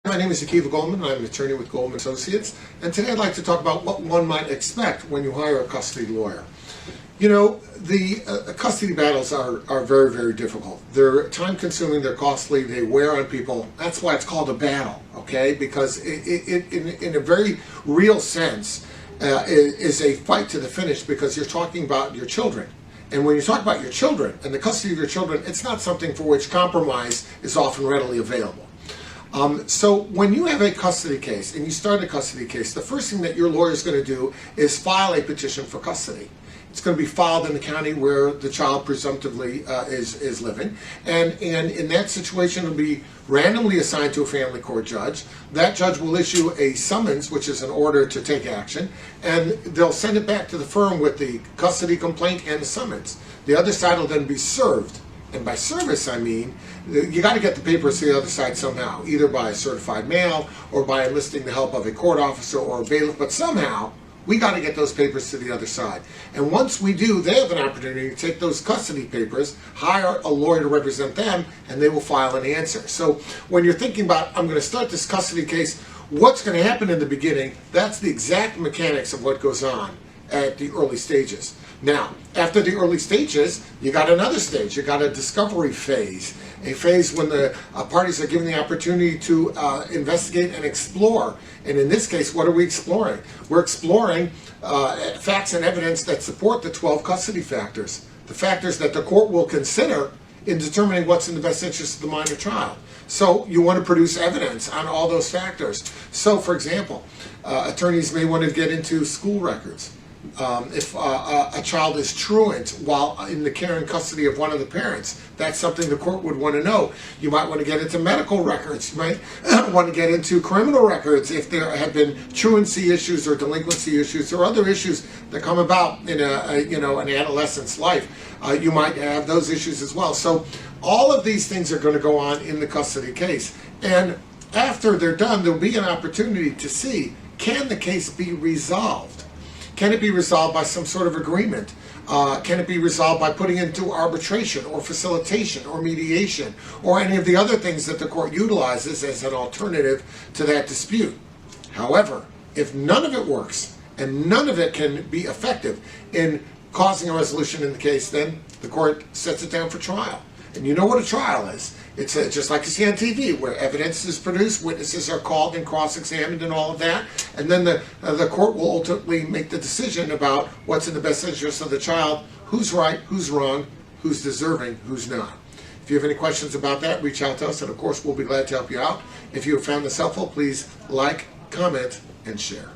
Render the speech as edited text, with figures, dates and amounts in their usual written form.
My name is Goldman, and I'm an attorney with Goldman and Associates, and today I'd like to talk about what one might expect when you hire a custody lawyer. You know, the custody battles are very, very difficult. They're time-consuming, they're costly, they wear on people. That's why it's called a battle, okay? Because in a very real sense, is a fight to the finish because you're talking about your children. And when you talk about your children and the custody of your children, it's not something for which compromise is often readily available. So when you have a custody case and you start a custody case, the first thing that your lawyer is going to do is file a petition for custody. It's going to be filed in the county where the child presumptively is living, and in that situation it'll be randomly assigned to a family court judge. That judge will issue a summons, which is an order to take action, and they'll send it back to the firm with the custody complaint and the summons. The other side will then be served. And by service, I mean, you got to get the papers to the other side somehow, either by certified mail or by enlisting the help of a court officer or a bailiff, but somehow we got to get those papers to the other side. And once we do, they have an opportunity to take those custody papers, hire a lawyer to represent them, and they will file an answer. So when you're thinking about, I'm going to start this custody case, what's going to happen in the beginning, that's the exact mechanics of what goes on at the early stages. Now, after the early stages, you got another stage. You got a discovery phase, a phase when the parties are given the opportunity to investigate and explore. And in this case, what are we exploring? We're exploring facts and evidence that support the 12 custody factors, the factors that the court will consider in determining what's in the best interest of the minor child. So you want to produce evidence on all those factors. So, for example, attorneys may want to get into school records. If a child is truant while in the care and custody of one of the parents, that's something the court would want to know. You might want to get into medical records. You might want to get into criminal records if there have been truancy issues or delinquency issues or other issues that come about in an adolescent's life. You might have those issues as well. So all of these things are going to go on in the custody case. And after they're done, there'll be an opportunity to see, can the case be resolved? Can it be resolved by some sort of agreement? Can it be resolved by putting into arbitration or facilitation or mediation or any of the other things that the court utilizes as an alternative to that dispute? However, if none of it works and none of it can be effective in causing a resolution in the case, then the court sets it down for trial. And you know what a trial is. It's just like you see on TV, where evidence is produced, witnesses are called and cross-examined and all of that, and then the court will ultimately make the decision about what's in the best interest of the child, who's right, who's wrong, who's deserving, who's not. If you have any questions about that, reach out to us, and of course we'll be glad to help you out. If you have found this helpful, please like, comment, and share.